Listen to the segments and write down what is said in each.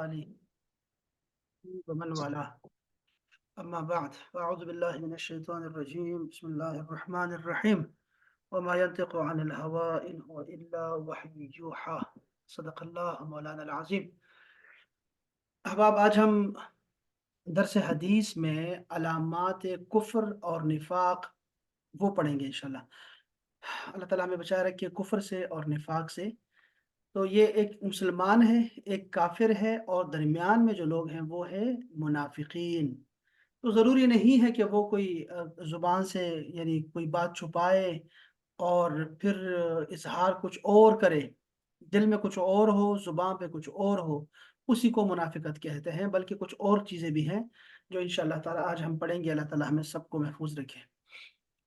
آله ومن والاه أما بعد فأعوذ بالله من الشيطان الرجيم بسم الله الرحمن الرحيم وما ينطق عن الهوى إن هو إلا وحي يوحى صدق اللہ مولانا العظیم۔ احباب، آج ہم درس حدیث میں علامات کفر اور نفاق وہ پڑھیں گے انشاءاللہ۔ اللہ تعالیٰ ہمیں بچائے رکھے کفر سے اور نفاق سے۔ تو یہ ایک مسلمان ہے، ایک کافر ہے، اور درمیان میں جو لوگ ہیں وہ ہے منافقین۔ تو ضروری نہیں ہے کہ وہ کوئی زبان سے یعنی کوئی بات چھپائے اور پھر اظہار کچھ اور کرے، دل میں کچھ اور ہو، زبان پہ کچھ اور ہو، اسی کو منافقت کہتے ہیں، بلکہ کچھ اور چیزیں بھی ہیں جو انشاءاللہ تعالی آج ہم پڑھیں گے۔ اللہ تعالی ہمیں سب کو محفوظ رکھے۔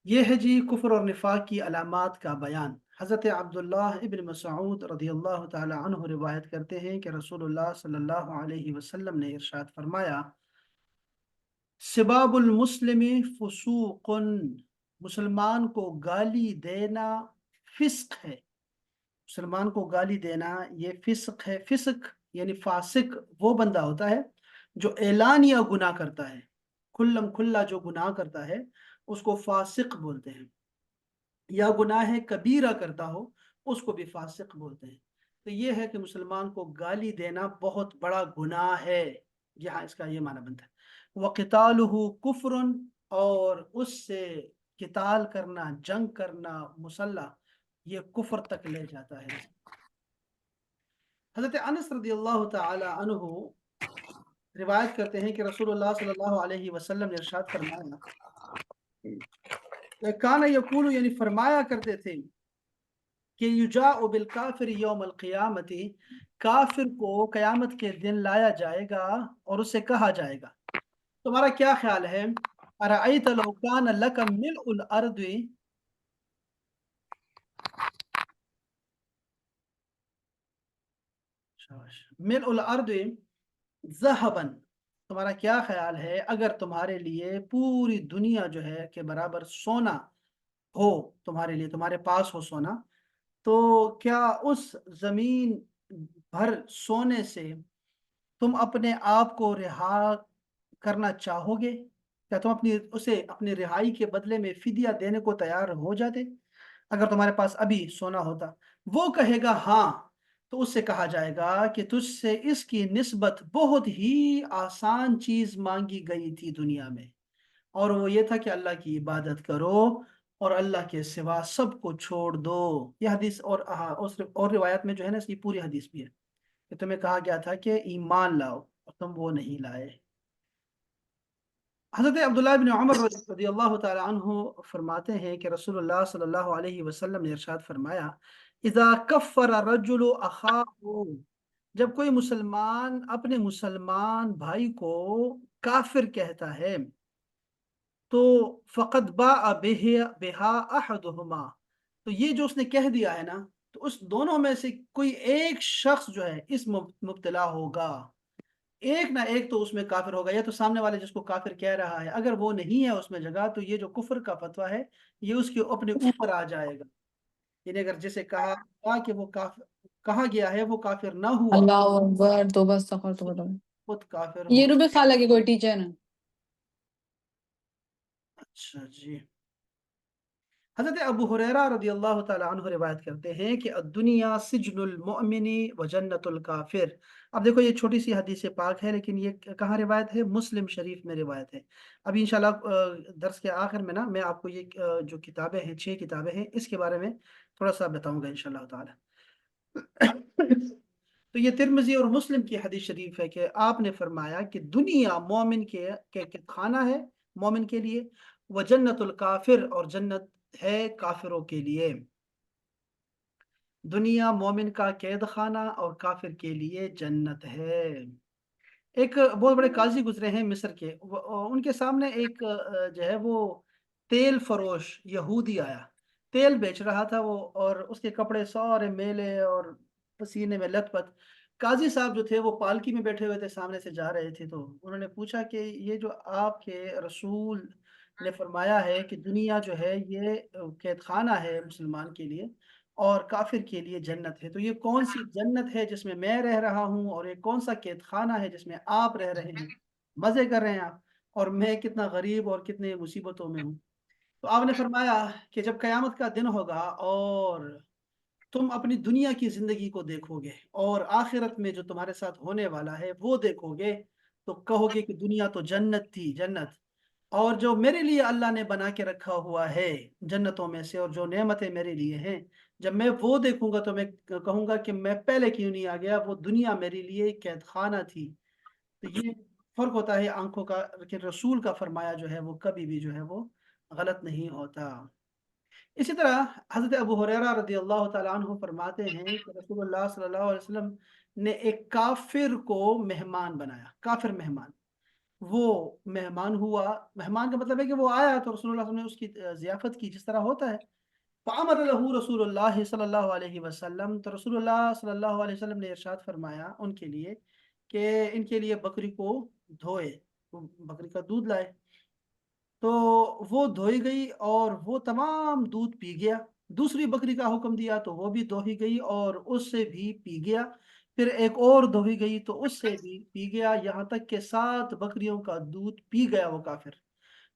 یہ ہے جی کفر اور نفاق کی علامات کا بیان۔ حضرت عبداللہ ابن مسعود رضی اللہ تعالی عنہ روایت کرتے ہیں کہ رسول اللہ صلی اللہ علیہ وسلم نے ارشاد فرمایا، سباب المسلم فسوق، مسلمان کو گالی دینا فسق ہے۔ مسلمان کو گالی دینا یہ فسق ہے۔ فسق یعنی فاسق وہ بندہ ہوتا ہے جو اعلانیہ گناہ کرتا ہے، کھلم کھلا جو گناہ کرتا ہے اس کو فاسق بولتے ہیں، یا گناہ کبیرہ کرتا ہو اس کو بھی فاسق بولتے ہیں۔ تو یہ ہے کہ مسلمان کو گالی دینا بہت بڑا گناہ ہے، یہاں اس کا یہ معنی بنتا ہے۔ وَقِتَالُهُ كُفْرٌ، اور اس سے قتال کرنا، جنگ کرنا، مسلح، یہ کفر تک لے جاتا ہے۔ حضرت انس رضی اللہ تعالی عنہ روایت کرتے ہیں کہ رسول اللہ صلی اللہ علیہ وسلم نے ارشاد فرمایا، کان یقول، یعنی فرمایا کرتے تھے کہ یجاء بالکافر یوم القیامت، کافر کو قیامت کے دن لایا جائے گا اور اسے کہا جائے گا، تمہارا کیا خیال ہے، ارأیت لو کان لک ملء الارض، ملء الارض ذهبا، تمہارا کیا خیال ہے اگر تمہارے لیے پوری دنیا جو ہے کہ برابر سونا ہو، تمہارے لیے تمہارے پاس ہو سونا، تو کیا اس زمین بھر سونے سے تم اپنے آپ کو رہا کرنا چاہو گے؟ کیا تم اسے اپنی رہائی کے بدلے میں فدیہ دینے کو تیار ہو جاتے اگر تمہارے پاس ابھی سونا ہوتا؟ وہ کہے گا ہاں، تو اس سے کہا جائے گا کہ تجھ سے اس کی نسبت بہت ہی آسان چیز مانگی گئی تھی دنیا میں، اور وہ یہ تھا کہ اللہ کی عبادت کرو اور اللہ کے سوا سب کو چھوڑ دو۔ یہ حدیث اور روایت میں جو ہے نا اس کی پوری حدیث بھی ہے کہ تمہیں کہا گیا تھا کہ ایمان لاؤ اور تم وہ نہیں لائے۔ حضرت عبداللہ بن عمر رضی اللہ تعالی عنہ فرماتے ہیں کہ رسول اللہ صلی اللہ علیہ وسلم نے ارشاد فرمایا، اذا کفر الرجل اخاہ، جب کوئی مسلمان اپنے مسلمان بھائی کو کافر کہتا ہے تو فقد باء بہا احدہما، تو یہ جو اس نے کہہ دیا ہے نا، تو اس دونوں میں سے کوئی ایک شخص جو ہے اس مبتلا ہوگا، ایک نہ ایک تو اس میں کافر ہوگا، یا تو سامنے والے جس کو کافر کہہ رہا ہے اگر وہ نہیں ہے اس میں جگہ، تو یہ جو کفر کا فتویٰ ہے یہ اس کے اپنے اوپر آ جائے گا، یعنی اگر جسے کہا کہ وہ کافر کہا گیا ہے وہ کافر نہ ہوا، اللہ اکبر، توبہ استغفر توبہ توبہ۔ خود کافر یہ ہو۔ روبی خالہ کی کوئی ٹیچر ہے؟ اچھا جی۔ حضرت ابو ہریرہ رضی اللہ تعالی عنہ روایت کرتے ہیں کہ الدنیا سجن المؤمن و جنت الکافر۔ اب دیکھو یہ چھوٹی سی حدیث پاک ہے لیکن یہ کہاں روایت ہے؟ مسلم شریف میں روایت ہے۔ ابھی انشاءاللہ درس کے آخر میں نا میں آپ کو یہ جو کتابیں ہیں 6 کتابیں ہیں اس کے بارے میں تھوڑا سا بتاؤں گا انشاءاللہ تعالی۔ تو یہ ترمذی اور مسلم کی حدیث شریف ہے کہ آپ نے فرمایا کہ دنیا مومن کے کھانا ہے مومن کے لیے، وہ جنت الکافر، اور جنت ہے کافروں کے لیے۔ دنیا مومن کا قید خانہ اور کافر کے لیے جنت ہے۔ ایک بہت بڑے قاضی گزرے ہیں مصر کے، ان کے سامنے ایک جو ہے وہ تیل فروش یہودی آیا، تیل بیچ رہا تھا وہ، اور اس کے کپڑے سارے میلے اور پسینے میں لت پت۔ قاضی صاحب جو تھے وہ پالکی میں بیٹھے ہوئے تھے، سامنے سے جا رہے تھے، تو انہوں نے پوچھا کہ یہ جو آپ کے رسول نے فرمایا ہے کہ دنیا جو ہے یہ قید خانہ ہے مسلمان کے لیے، اور کافر کے لیے جنت ہے۔ تو یہ کون سی جنت ہے جس میں میں رہ رہا ہوں، اور یہ کون سا قید خانہ ہے جس میں آپ رہ رہے ہیں، مزے کر رہے ہیں آپ، اور میں کتنا غریب اور کتنے مصیبتوں میں ہوں۔ تو آپ نے فرمایا کہ جب قیامت کا دن ہوگا اور تم اپنی دنیا کی زندگی کو دیکھو گے اور آخرت میں جو تمہارے ساتھ ہونے والا ہے وہ دیکھو گے، تو کہو گے کہ دنیا تو جنت تھی، جنت، اور جو میرے لیے اللہ نے بنا کے رکھا ہوا ہے جنتوں میں سے، اور جو نعمتیں میرے لیے ہیں، جب میں وہ دیکھوں گا تو میں کہوں گا کہ میں پہلے کیوں نہیں آ گیا، وہ دنیا میرے لیے قید خانہ تھی۔ تو یہ فرق ہوتا ہے آنکھوں کا، لیکن رسول کا فرمایا جو ہے وہ کبھی بھی جو ہے وہ غلط نہیں ہوتا۔ اسی طرح حضرت ابو ہریرہ رضی اللہ تعالیٰ عنہ فرماتے ہیں کہ رسول اللہ صلی اللہ علیہ وسلم نے ایک کافر کو مہمان بنایا، کافر مہمان، وہ مہمان ہوا، مہمان کا مطلب ہے کہ وہ آیا تو رسول اللہ صلی اللہ علیہ وسلم نے اس کی ضیافت کی جس طرح ہوتا ہے۔ فَأَمَرَ لَهُ رسول اللہ صلی اللہ علیہ وسلم، تو رسول اللہ صلی اللہ علیہ وسلم نے ارشاد فرمایا ان کے لیے کہ ان کے لیے بکری کو دھوئے، بکری کا دودھ لائے۔ تو وہ دھوئی گئی اور وہ تمام دودھ پی گیا۔ دوسری بکری کا حکم دیا تو وہ بھی دوہی گئی اور اس سے بھی پی گیا۔ پھر ایک اور دوہی گئی تو اس سے بھی پی گیا، یہاں تک کہ 7 بکریوں کا دودھ پی گیا وہ کافر۔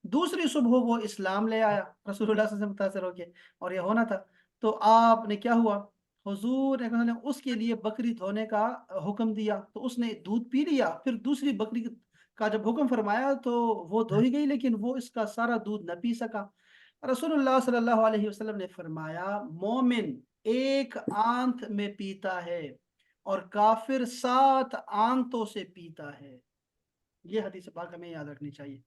دوسری صبح وہ اسلام لے آیا رسول اللہ صلی اللہ علیہ وسلم متاثر ہو کے، اور یہ ہونا تھا۔ تو آپ نے کیا ہوا، حضور نے اس کے لیے بکری دھونے کا حکم دیا تو اس نے دودھ پی لیا، پھر دوسری بکری کا جب حکم فرمایا تو وہ دھوئی گئی لیکن وہ اس کا سارا دودھ نہ پی سکا۔ رسول اللہ صلی اللہ علیہ وسلم نے فرمایا مومن ایک آنت میں پیتا ہے اور کافر 7 آنتوں سے پیتا ہے۔ یہ حدیث پاک ہمیں یاد رکھنی چاہیے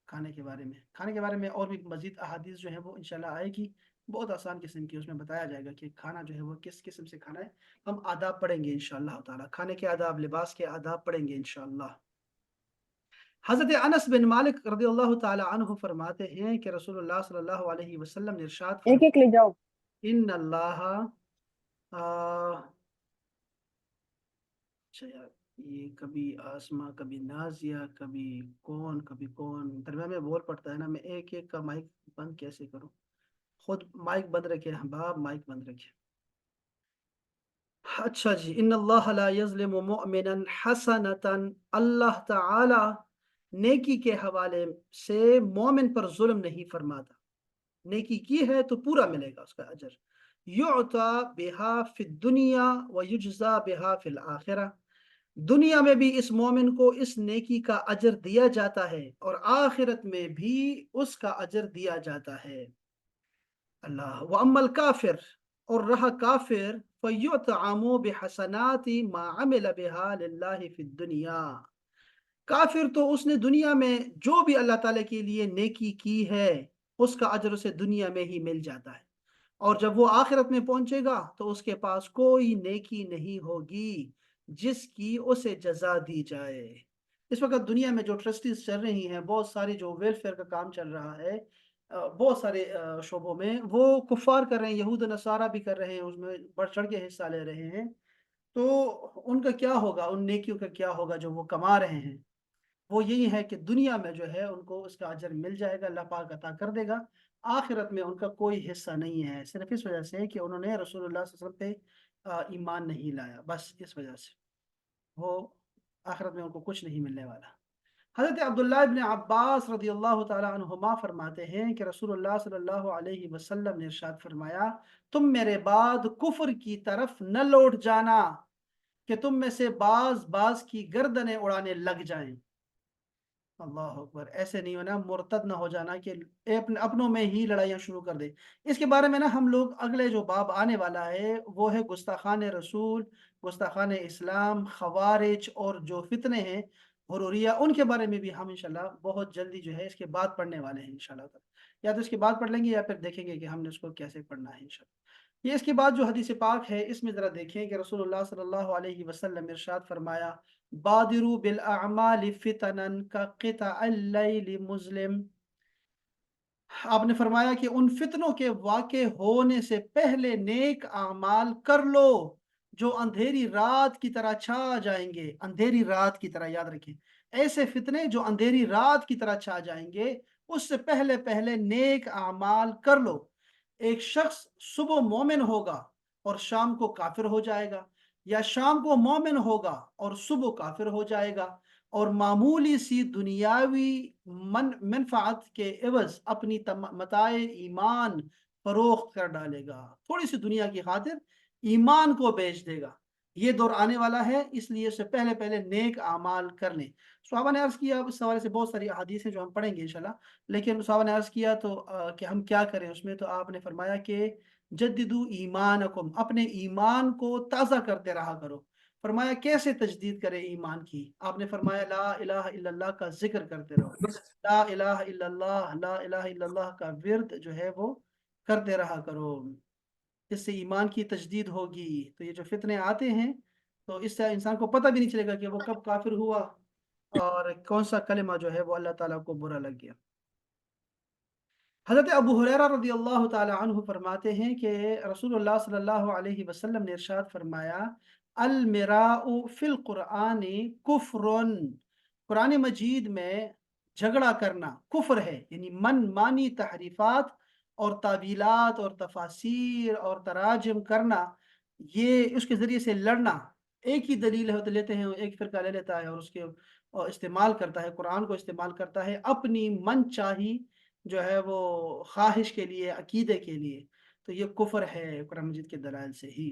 کھانے کے بارے میں۔ کھانے کے بارے میں اور بھی مزید احادیث جو ہیں وہ انشاءاللہ آئے گی، بہت آسان قسم کی، اس میں بتایا جائے گا کہ کھانا جو ہے وہ کس قسم سے کھانا ہے۔ ہم آداب پڑھیں گے انشاءاللہ تعالی، کھانے کے آداب، لباس کے آداب پڑھیں گے انشاءاللہ۔ حضرت انس بن مالک رضی اللہ تعالی عنہ فرماتے ہیں کہ رسول اللہ صلی اللہ علیہ وسلم نے ارشاد ایک فرمایا ایک لے جاؤ۔ ان اللہ اچھا یار، یہ کبھی آسما، کبھی نازیہ، کبھی کون درمیان میں بول پڑتا ہے نا، میں ایک ایک کا مائک بند کیسے کروں؟ خود مائک بند رکھے احباب، مائک بند رکھے۔ اچھا جی، ان اللہ لا یظلم مؤمنا حسنتا، اللہ تعالی نیکی کے حوالے سے مومن پر ظلم نہیں فرماتا، نیکی کی ہے تو پورا ملے گا اس کا اجر۔ یعطا بہا فی الدنیا ویجزا بہا فی الآخرہ، دنیا میں بھی اس مومن کو اس نیکی کا اجر دیا جاتا ہے اور آخرت میں بھی اس کا اجر دیا جاتا ہے۔ اللہ وَأَمَّا الْكَافِرُ، اور رہا کافر، فَيُطْعَمُ بِحَسَنَاتِ مَا عَمِلَ بِهَا لِلَّهِ فِي الدُّنْيَا، کافر تو اس نے دنیا میں جو بھی اللہ تعالیٰ کے لیے نیکی کی ہے اس کا اجر اسے دنیا میں ہی مل جاتا ہے، اور جب وہ آخرت میں پہنچے گا تو اس کے پاس کوئی نیکی نہیں ہوگی جس کی اسے جزا دی جائے۔ اس وقت دنیا میں جو ٹرسٹیز چل رہی ہیں، بہت ساری جو ویلفیئر کا کام چل رہا ہے بہت سارے شعبوں میں، وہ کفار کر رہے ہیں، یہود و نصارہ بھی کر رہے ہیں، اس میں بڑھ چڑھ کے حصہ لے رہے ہیں۔ تو ان کا کیا ہوگا، ان نیکیوں کا کیا ہوگا جو وہ کما رہے ہیں؟ وہ یہی ہے کہ دنیا میں جو ہے ان کو اس کا اجر مل جائے گا، اللہ پاک عطا کر دے گا، آخرت میں ان کا کوئی حصہ نہیں ہے، صرف اس وجہ سے کہ انہوں نے رسول اللہ صلی اللہ علیہ وسلم پہ ایمان نہیں لایا، بس اس وجہ سے وہ آخرت میں ان کو کچھ نہیں ملنے والا۔ حضرت عبداللہ ابن عباس رضی اللہ تعالیٰ عنہما فرماتے ہیں کہ رسول اللہ صلی اللہ علیہ وسلم نے ارشاد فرمایا تم میرے بعد کفر کی طرف نہ لوٹ جانا کہ تم میں سے باز باز کی گردنیں اڑانے لگ جائیں۔ اللہ اکبر، ایسے نہیں ہونا، مرتد نہ ہو جانا کہ اپنوں میں ہی لڑائیاں شروع کر دے۔ اس کے بارے میں نا ہم لوگ اگلے جو باب آنے والا ہے وہ ہے گستاخان رسول، گستاخان اسلام، خوارج اور جو فتنے ہیں حروریہ، ان کے بارے میں بھی ہم انشاءاللہ بہت جلدی جو ہے اس کے بعد پڑھنے والے ہیں انشاءاللہ۔ یا تو اس کے بعد پڑھ لیں گے یا پھر دیکھیں گے کہ ہم نے اس کو کیسے پڑھنا ہے انشاءاللہ۔ یہ اس کے بعد جو حدیث پاک ہے اس میں ذرا دیکھیں کہ رسول اللہ صلی اللہ علیہ وسلم ارشاد فرمایا بادروا بالاعمال فتنا کقطع اللیل مظلم، آپ نے فرمایا کہ ان فتنوں کے واقع ہونے سے پہلے نیک اعمال کر لو جو اندھیری رات کی طرح چھا جائیں گے، اندھیری رات کی طرح، یاد رکھیں ایسے فتنے جو اندھیری رات کی طرح چھا جائیں گے، اس سے پہلے پہلے نیک اعمال کر لو۔ ایک شخص صبح مومن ہوگا اور شام کو کافر ہو جائے گا، یا شام کو مومن ہوگا اور صبح کافر ہو جائے گا، اور معمولی سی دنیاوی منفعت کے عوض اپنی متاع ایمان فروخت کر ڈالے گا، تھوڑی سی دنیا کی خاطر ایمان کو بیچ دے گا۔ یہ دور آنے والا ہے، اس لیے اس سے پہلے پہلے نیک اعمال کر لیں۔ صحابہ نے عرض کیا، اس حوالے سے بہت ساری احادیث ہیں جو ہم پڑھیں گے انشاءاللہ، لیکن صحابہ نے عرض کیا تو کہ ہم کیا کریں اس میں، تو آپ نے فرمایا کہ جددو ایمانکم، اپنے ایمان کو تازہ کرتے رہا کرو۔ فرمایا کیسے تجدید کرے ایمان کی؟ آپ نے فرمایا لا الہ الا اللہ کا ذکر کرتے رہو، لا الہ الا اللہ، لا الہ الا اللہ کا ورد جو ہے وہ کرتے رہا کرو، اس سے ایمان کی تجدید ہوگی۔ تو یہ جو فتنے آتے ہیں تو اس سے انسان کو پتہ بھی نہیں چلے گا کہ وہ کب کافر ہوا اور کون سا کلمہ جو ہے وہ اللہ تعالیٰ کو برا لگ گیا۔ حضرت ابو ہریرہ رضی اللہ تعالی عنہ فرماتے ہیں کہ رسول اللہ صلی اللہ علیہ وسلم نے ارشاد فرمایا المراء فی القرآن کفر، قرآن مجید میں جھگڑا کرنا کفر ہے، یعنی من مانی تحریفات اور تعویلات اور تفاسیر اور تراجم کرنا، یہ اس کے ذریعے سے لڑنا، ایک ہی دلیل ہے تو لیتے ہیں، ایک فرقہ لے لیتا ہے اور اس کے استعمال کرتا ہے، قرآن کو استعمال کرتا ہے اپنی من چاہی جو ہے وہ خواہش کے لیے، عقیدے کے لیے، تو یہ کفر ہے قرآن مجید کے دلائل سے ہی۔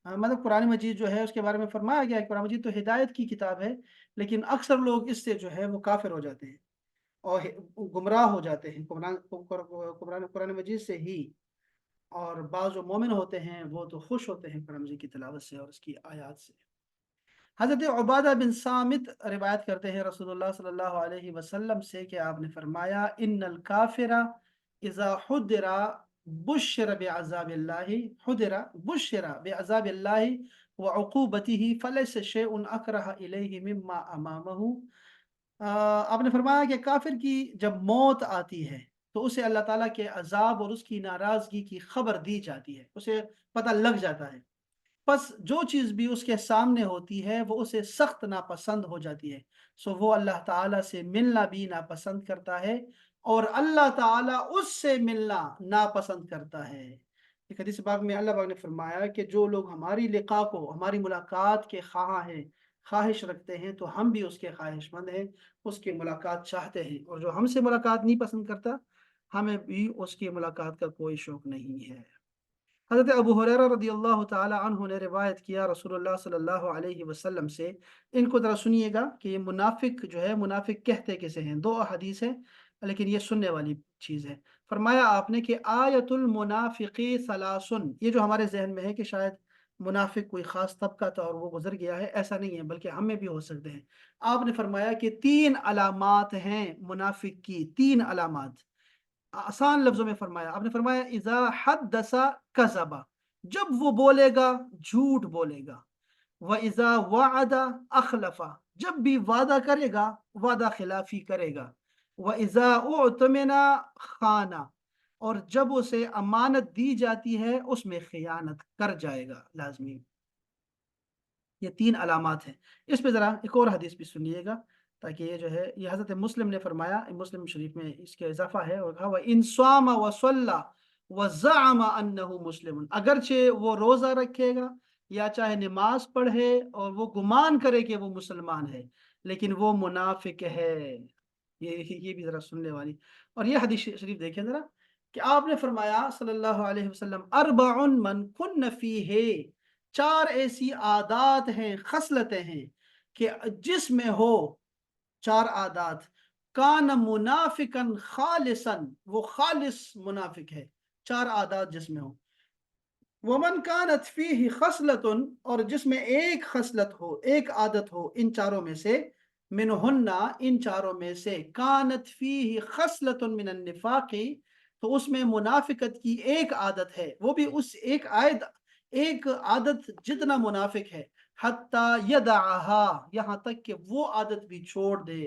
مطلب قرآن مجید جو ہے اس کے بارے میں فرمایا گیا ہے، قرآن مجید تو ہدایت کی کتاب ہے، لیکن اکثر لوگ اس سے جو ہے وہ کافر ہو جاتے ہیں اور گمراہ ہو جاتے ہیں قرآن مجید سے ہی، اور بعض جو مومن ہوتے ہیں وہ تو خوش ہوتے ہیں قرآن مجید کی تلاوت سے اور اس کی آیات سے۔ حضرت عبادہ بن صامت روایت کرتے ہیں رسول اللہ صلی اللہ علیہ وسلم سے کہ آپ نے فرمایا ان الکافر اذا حدر بشر بعذاب اللہ، حدر بشر بعذاب اللہ وعقوبته فلیس شیء اکرہ الیہ مما امامہ۔ آپ نے فرمایا کہ کافر کی جب موت آتی ہے تو اسے اللہ تعالیٰ کے عذاب اور اس کی ناراضگی کی خبر دی جاتی ہے، اسے پتہ لگ جاتا ہے، پس جو چیز بھی اس کے سامنے ہوتی ہے وہ اسے سخت ناپسند ہو جاتی ہے، سو وہ اللہ تعالیٰ سے ملنا بھی ناپسند کرتا ہے اور اللہ تعالیٰ اس سے ملنا ناپسند کرتا ہے۔ ایک حدیث پاک میں اللہ پاک نے فرمایا کہ جو لوگ ہماری لقاء کو، ہماری ملاقات کے خواہاں ہیں، خواہش رکھتے ہیں، تو ہم بھی اس کے خواہش مند ہیں، اس کی ملاقات چاہتے ہیں، اور جو ہم سے ملاقات نہیں پسند کرتا ہمیں بھی اس کی ملاقات کا کوئی شوق نہیں ہے۔ حضرت ابو ہریرہ رضی اللہ تعالی عنہ نے روایت کیا رسول اللہ صلی اللہ علیہ وسلم سے، ان کو ذرا سنیے گا کہ یہ منافق جو ہے، منافق کہتے کسے ہیں، دو احادیث ہیں لیکن یہ سننے والی چیز ہے۔ فرمایا آپ نے کہ آیت المنافق ثلاثن، یہ جو ہمارے ذہن میں ہے کہ شاید منافق کوئی خاص طبقہ تھا اور وہ گزر گیا ہے، ایسا نہیں ہے، بلکہ ہم میں بھی ہو سکتے ہیں۔ آپ نے فرمایا کہ 3 علامات ہیں منافق کی، 3 علامات، آسان لفظوں میں فرمایا، آپ نے فرمایا اذا حدث کذب، جب وہ بولے گا جھوٹ بولے گا، وَإِذَا وَعَدَ أَخْلَفَ، جب بھی وعدہ کرے گا وعدہ خلافی کرے گا، وَإِذَا اُعْتُمِنَ خَانَ، اور جب اسے امانت دی جاتی ہے اس میں خیانت کر جائے گا لازمی۔ یہ 3 علامات ہیں۔ اس پہ ذرا ایک اور حدیث بھی سنیے گا تاکہ یہ جو ہے، یہ حضرت مسلم نے فرمایا، مسلم شریف میں اس کے اضافہ ہے، اور کہا وَإِن صَامَ وَصَلَّى وَزَعَمَ أَنَّهُ مُسْلِمٌ، اگرچہ وہ روزہ رکھے گا یا چاہے نماز پڑھے اور وہ گمان کرے کہ وہ مسلمان ہے لیکن وہ منافق ہے۔ یہ بھی ذرا سننے والی، اور یہ حدیث شریف دیکھیں ذرا کہ آپ نے فرمایا صلی اللہ علیہ وسلم اربع من کن فیہ، 4 ایسی عادات ہیں، خصلتیں ہیں کہ جس میں ہو 4 عادات، کان منافقا خالصا، وہ خالص منافق ہے، 4 عادات جس میں ہو، ومن کانت فیہ خصلت، اور جس میں ایک خصلت ہو، ایک عادت ہو ان چاروں میں سے، منہن، ان چاروں میں سے، کانت فیہ خصلت من النفاق، تو اس میں منافقت کی ایک عادت ہے، وہ بھی اس ایک عادت جتنا منافق ہے، حتی یدعہا، یہاں تک کہ وہ عادت بھی چھوڑ دے۔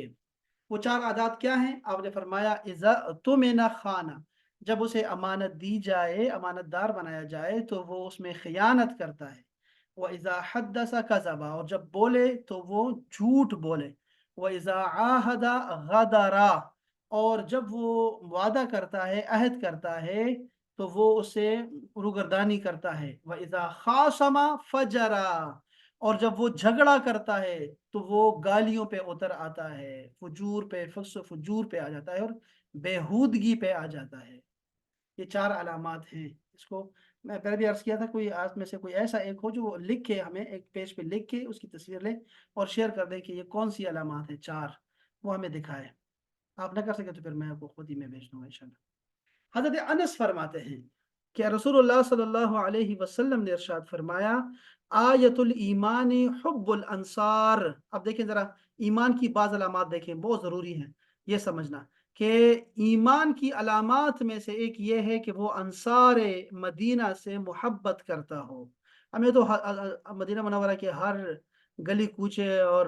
وہ 4 عادات کیا ہیں؟ آپ نے فرمایا اذا تمن خانہ، جب اسے امانت دی جائے، امانت دار بنایا جائے تو وہ اس میں خیانت کرتا ہے، وَإِذَا حَدَّثَ كَذَبَ، اور جب بولے تو وہ جھوٹ بولے، وَإِذَا عَاهَدَ غَدَرَ، اور جب وہ وعدہ کرتا ہے، عہد کرتا ہے تو وہ اسے روگردانی کرتا ہے، وَإِذَا خَاصَمَ فَجَرَا، اور جب وہ جھگڑا کرتا ہے تو وہ گالیوں پہ اتر آتا ہے، فجور پہ، فسق و فجور پہ آ جاتا ہے اور بےہودگی پہ آ جاتا ہے۔ یہ 4 علامات ہیں۔ اس کو میں پہلے بھی عرض کیا تھا، کوئی آپ میں سے کوئی ایسا ایک ہو جو وہ لکھ کے ہمیں ایک پیج پہ لکھ کے اس کی تصویر لے اور شیئر کر دے کہ یہ کون سی علامات ہیں 4، وہ ہمیں دکھائے۔ آپ نہ کر سکے تو پھر میں آپ کو خود ہی میں بھیج دوں گا انشاءاللہ۔ حضرت انس فرماتے ہیں کہ رسول اللہ صلی اللہ علیہ وسلم نے ارشاد فرمایا، آیت الایمان حب الانصار۔ اب دیکھیں ذرا، ایمان کی بعض علامات دیکھیں، بہت ضروری ہیں یہ سمجھنا کہ ایمان کی علامات میں سے ایک یہ ہے کہ وہ انصار مدینہ سے محبت کرتا ہو۔ ہمیں تو مدینہ منورہ کے ہر گلی کوچے اور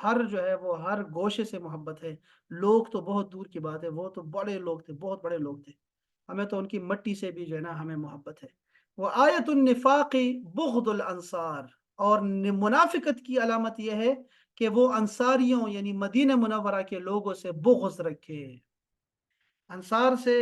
ہر جو ہے وہ ہر گوشے سے محبت ہے۔ لوگ تو بہت دور کی بات ہے، وہ تو بڑے لوگ تھے، بہت بڑے لوگ تھے، ہمیں تو ان کی مٹی سے بھی جو ہے نا ہمیں محبت ہے۔ وہ آیت النفاق بغض الانصار، اور منافقت کی علامت یہ ہے کہ وہ انصاریوں یعنی مدینہ منورہ کے لوگوں سے بغض رکھے۔ انصار سے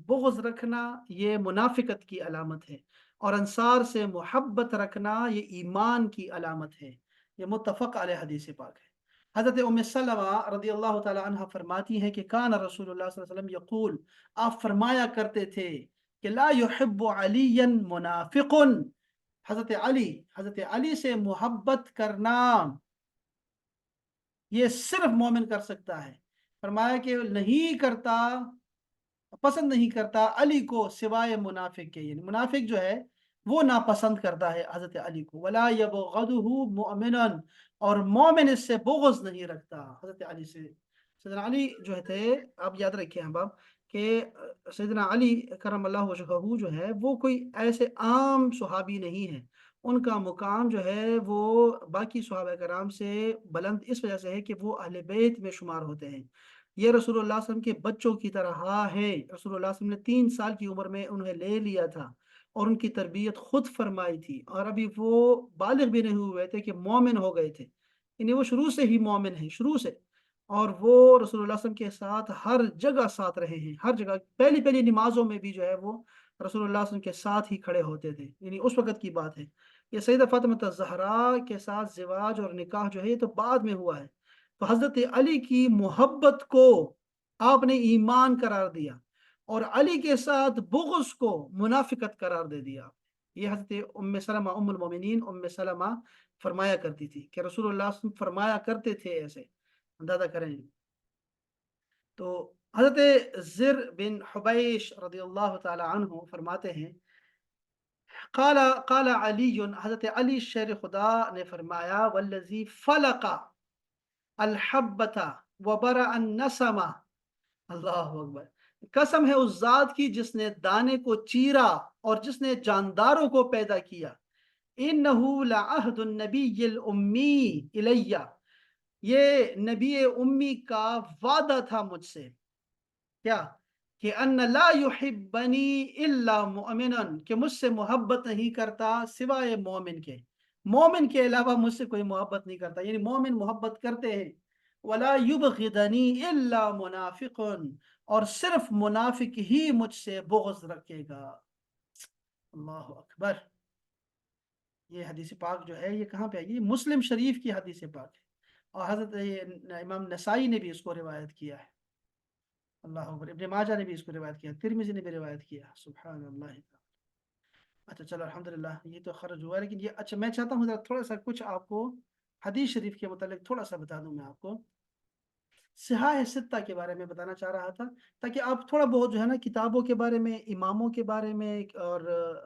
بغض رکھنا یہ منافقت کی علامت ہے، اور انصار سے محبت رکھنا یہ ایمان کی علامت ہے۔ یہ متفق علیہ حدیث پاک ہے۔ حضرت ام سلمہ رضی اللہ تعالی عنہ فرماتی ہیں کہ کان رسول اللہ صلی اللہ علیہ وسلم یقول، آپ فرمایا کرتے تھے کہ لا يحب علی منافق، حضرت علی سے محبت کرنا یہ صرف مومن کر سکتا ہے۔ فرمایا کہ نہیں کرتا، پسند نہیں کرتا علی کو سوائے منافق کے، یعنی منافق جو ہے وہ ناپسند کرتا ہے حضرت علی کو۔ ولا یبغضہ مؤمن، اور مومن اس سے بغض نہیں رکھتا حضرت علی سے۔ سیدنا علی جو تھے، آپ یاد رکھیں احباب کہ سیدنا علی کرم اللہ وجہہ جو ہے وہ کوئی ایسے عام صحابی نہیں ہے، ان کا مقام جو ہے وہ باقی صحابہ کرام سے بلند اس وجہ سے ہے کہ وہ اہل بیت میں شمار ہوتے ہیں۔ یہ رسول اللہ صلی اللہ علیہ وسلم کے بچوں کی طرح ہے۔ رسول اللہ صلی اللہ علیہ وسلم نے 3 سال کی عمر میں انہیں لے لیا تھا اور ان کی تربیت خود فرمائی تھی، اور ابھی وہ بالغ بھی نہیں ہوئے تھے کہ مومن ہو گئے تھے، یعنی وہ شروع سے ہی مومن ہیں، شروع سے، اور وہ رسول اللہ صلی اللہ علیہ وسلم کے ساتھ ہر جگہ ساتھ رہے ہیں، ہر جگہ پہلی نمازوں میں بھی جو ہے وہ رسول اللہ صلی اللہ علیہ وسلم کے ساتھ ہی کھڑے ہوتے تھے، یعنی اس وقت کی بات ہے۔ یہ سیدہ فاطمہ الزہرا کے ساتھ زواج اور نکاح جو ہے یہ تو بعد میں ہوا ہے۔ تو حضرت علی کی محبت کو آپ نے ایمان قرار دیا، اور علی کے ساتھ بغض کو منافقت قرار دے دیا۔ یہ حضرت ام سلمہ ام المومنین ام سلمہ فرمایا کرتی تھی کہ رسول اللہ صلی اللہ علیہ وسلم فرمایا کرتے تھے ایسے، اندازہ کریں۔ تو حضرت زر بن حبیش رضی اللہ تعالی عنہ فرماتے ہیں، قال علی، حضرت علی شیر خدا نے فرمایا، والذی فلق الحبۃ وبرأ النسمہ، اللہ اکبر، قسم ہے اس ذات کی جس نے دانے کو چیرا اور جس نے جانداروں کو پیدا کیا، انہ لعہد النبی الامی الیہ، یہ نبی امی کا وعدہ تھا مجھ سے، کیا کہ ان لا یحبنی الا مؤمن، کہ مجھ سے محبت نہیں کرتا سوائے مومن کے، مومن کے علاوہ مجھ سے کوئی محبت نہیں کرتا، یعنی مومن محبت کرتے ہیں۔ ولا یبغضنی الا منافق، اور صرف منافق ہی مجھ سے بغض رکھے گا۔ اللہ اکبر۔ یہ حدیث پاک جو ہے یہ کہاں پہ ہے؟ یہ مسلم شریف کی حدیث پاک ہے، اور حضرت امام نسائی نے بھی اس کو روایت کیا ہے۔ اللہ اکبر۔ ابن ماجہ نے بھی اس کو روایت کیا، ترمذی نے بھی روایت کیا، سبحان اللہ۔ اچھا چلو الحمدللہ، یہ تو خرج ہوا ہے، لیکن یہ اچھا میں چاہتا ہوں ذرا تھوڑا سا کچھ آپ کو حدیث شریف کے متعلق تھوڑا سا بتا دوں۔ میں آپ کو صحاح ستہ کے بارے میں بتانا چاہ رہا تھا، تاکہ آپ تھوڑا بہت جو ہے نا کتابوں کے بارے میں، اماموں کے بارے میں اور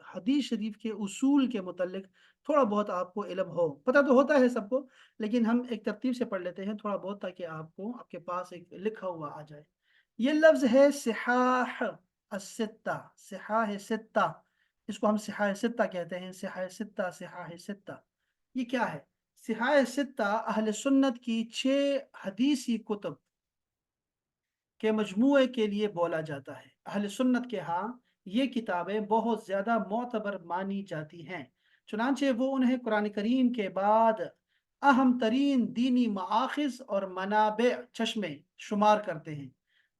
حدیث شریف کے اصول کے متعلق تھوڑا بہت آپ کو علم ہو۔ پتہ تو ہوتا ہے سب کو، لیکن ہم ایک ترتیب سے پڑھ لیتے ہیں تھوڑا بہت، تاکہ آپ کو آپ کے پاس ایک لکھا ہوا آ جائے۔ یہ لفظ ہے صحاح الستہ، صحاح ستہ، اس کو ہم صحاح ستہ کہتے ہیں، صحاح ستہ، صحاح ستہ۔ یہ کیا ہے؟ صحاح ستہ اہل سنت کی 6 حدیثی کتب کے مجموعے کے لیے بولا جاتا ہے۔ اہل سنت کے ہاں یہ کتابیں بہت زیادہ معتبر مانی جاتی ہیں، چنانچہ وہ انہیں قرآن کریم کے بعد اہم ترین دینی مآخذ اور منابع چشمے شمار کرتے ہیں۔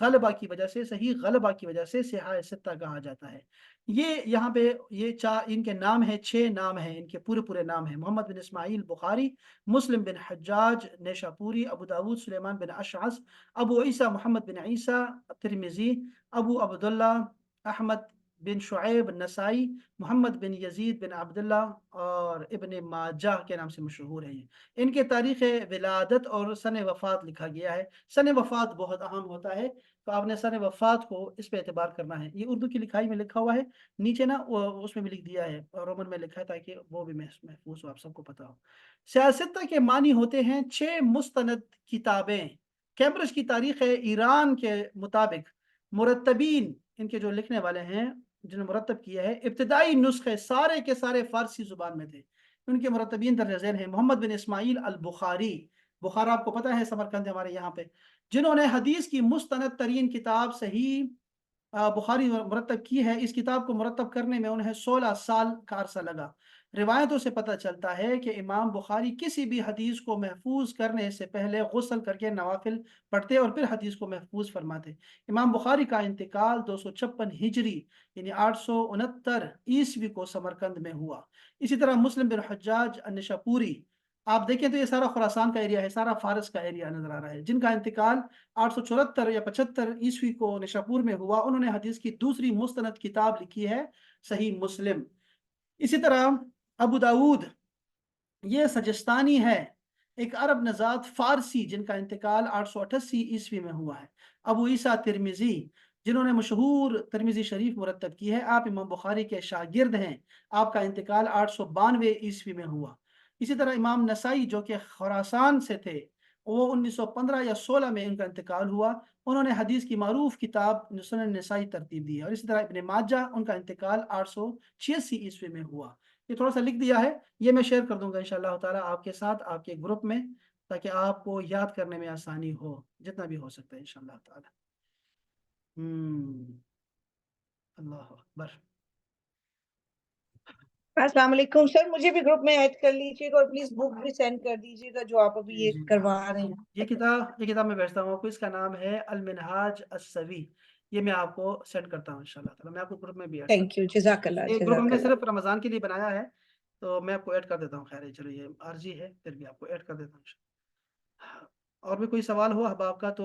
غلبہ کی وجہ سے، صحیح غلبہ کی وجہ سے صحاح ستہ کہا جاتا ہے۔ یہ یہاں پہ یہ ان کے نام ہیں، 6 نام ہیں، ان کے پورے نام ہیں: محمد بن اسماعیل بخاری، مسلم بن حجاج نیشاپوری، ابو داود سلیمان بن اشعث، ابو عیسیٰ محمد بن عیسیٰ ترمذی، ابو عبداللہ احمد بن شعیب نسائی، محمد بن یزید بن عبداللہ اور ابن ماجہ کے نام سے مشہور ہے۔ یہ ان کے تاریخ ولادت اور سن وفات لکھا گیا ہے۔ سن وفات بہت اہم ہوتا ہے، تو آپ نے سن وفات کو اس پہ اعتبار کرنا ہے۔ یہ اردو کی لکھائی میں لکھا ہوا ہے، نیچے نا اس میں بھی لکھ دیا ہے، رومن میں لکھا ہے تاکہ وہ بھی محفوظ ہو، آپ سب کو پتا ہو۔ سیاستہ کے معنی ہوتے ہیں 6 مستند کتابیں۔ کیمبرج کی تاریخ ایران کے مطابق مرتبین، ان کے جو لکھنے والے ہیں جنہوں نے مرتب کیا ہے، ابتدائی نسخے سارے کے سارے فارسی زبان میں تھے۔ ان کے مرتبین درج ذیل ہیں: محمد بن اسماعیل البخاری، بخارا آپ کو پتہ ہے سمرقند ہمارے یہاں پہ، جنہوں نے حدیث کی مستند ترین کتاب صحیح بخاری مرتب کی ہے۔ اس کتاب کو مرتب کرنے میں انہیں 16 سال کا عرصہ لگا۔ روایتوں سے پتہ چلتا ہے کہ امام بخاری کسی بھی حدیث کو محفوظ کرنے سے پہلے غسل کر کے نوافل پڑھتے اور پھر حدیث کو محفوظ فرماتے۔ امام بخاری کا انتقال 256 ہجری یعنی 869 عیسوی کو سمرقند میں ہوا۔ اسی طرح مسلم بن حجاج النشاپوری، آپ دیکھیں تو یہ سارا خراسان کا ایریا ہے، سارا فارس کا ایریا نظر آ رہا ہے، جن کا انتقال 874 یا 75 عیسوی کو نشاپور میں ہوا۔ انہوں نے حدیث کی دوسری مستند کتاب لکھی ہے، صحیح مسلم۔ اسی طرح ابو داود، یہ سجستانی ہے، ایک عرب نژاد فارسی، جن کا انتقال 888 عیسوی میں ہوا ہے۔ ابو عیسیٰ ترمذی، جنہوں نے مشہور ترمذی شریف مرتب کی ہے، آپ امام بخاری کے شاگرد ہیں۔ آپ کا انتقال 892 عیسوی میں ہوا۔ اسی طرح امام نسائی جو کہ خراسان سے تھے، وہ 1915 یا 16 میں ان کا انتقال ہوا۔ انہوں نے حدیث کی معروف کتاب سنن نسائی ترتیب دی ہے۔ اور اسی طرح ابن ماجہ، ان کا انتقال 886 عیسوی میں ہوا۔ یہ تھوڑا سا لکھ دیا ہے، یہ میں شیئر کر دوں گا انشاءاللہ تعالیٰ آپ کے ساتھ، آپ کے گروپ میں، تاکہ آپ کو یاد کرنے میں آسانی ہو جتنا بھی ہو سکتا ہے انشاءاللہ تعالیٰ۔ اللہ اکبر۔ السلام علیکم سر، مجھے بھی گروپ میں ایڈ کر لیجیے گا اور پلیز بک بھی سینڈ کر دیجیے گا جو آپ ابھی یہ کروا رہے ہیں۔ یہ کتاب میں بھیجتا ہوں آپ کو، اس کا نام ہے المنہاج السوی، یہ میں آپ کو سینڈ کرتا ہوں انشاءاللہ تعالیٰ۔ میں آپ کو گروپ میں بھی ایڈ تھینک یو، جزاک اللہ، یہ گروپ ہم جزاک نے اللہ۔ صرف رمضان کے لیے بنایا ہے، تو میں آپ کو ایڈ کر دیتا ہوں۔ خیر ہے، چلو یہ عرضی ہے، پھر بھی آپ کو ایڈ کر دیتا ہوں۔ اور بھی کوئی سوال ہو احباب کا تو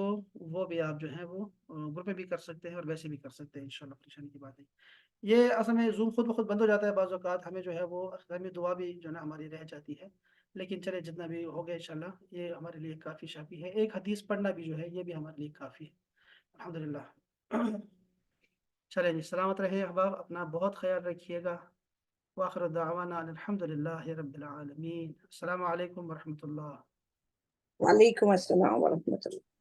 وہ بھی آپ جو ہیں وہ گروپ میں بھی کر سکتے ہیں اور ویسے بھی کر سکتے ہیں انشاءاللہ، پریشانی کی بات نہیں۔ یہ اصل میں زوم خود بخود بند ہو جاتا ہے بعض اوقات، ہمیں جو ہے وہ ہمیں دعا بھی جو ہے نا ہماری رہ جاتی ہے، لیکن چلے جتنا بھی ہو گیا انشاءاللہ یہ ہمارے لیے کافی شافی ہے۔ ایک حدیث پڑھنا بھی جو ہے یہ بھی ہمارے لیے کافی ہے، الحمدللہ۔ چلے جی، سلامت رہے احباب، اپنا بہت خیال رکھیے گا۔ وآخر دعوانا الحمدللہ رب العالمین۔ السلام علیکم ورحمۃ اللہ۔ وعلیکم السلام ورحمۃ اللہ۔